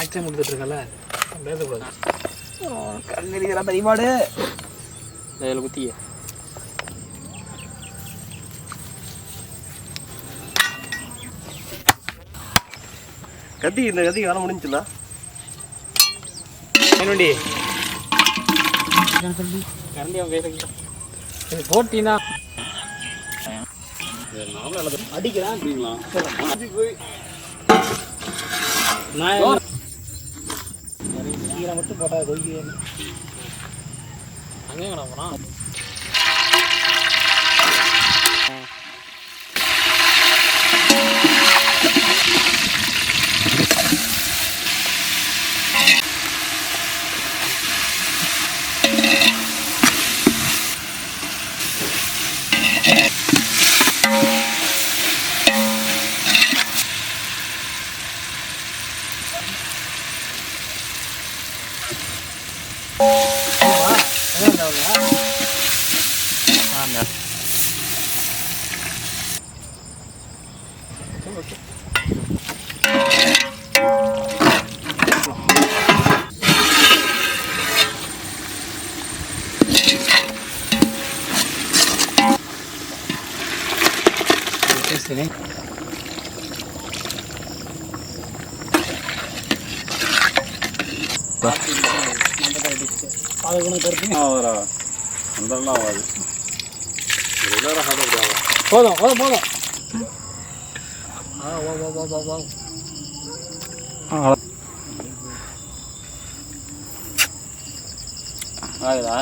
Maths time கொடுத்துட்ருக்கல பேசக்கூடாது. கண்ணெறிகிற பரிமாடு அதில் குத்திய கத்தி இந்த கத்தி வேலை முடிஞ்சுல என்னடி கரண்டி அவன் பேச போட்டினா அடிக்கிறான் நான் கீரை மட்டும் போட்டா கொய்ய அங்கே போகிறான். சரி போதும் போதும் போதும். ஆகுதா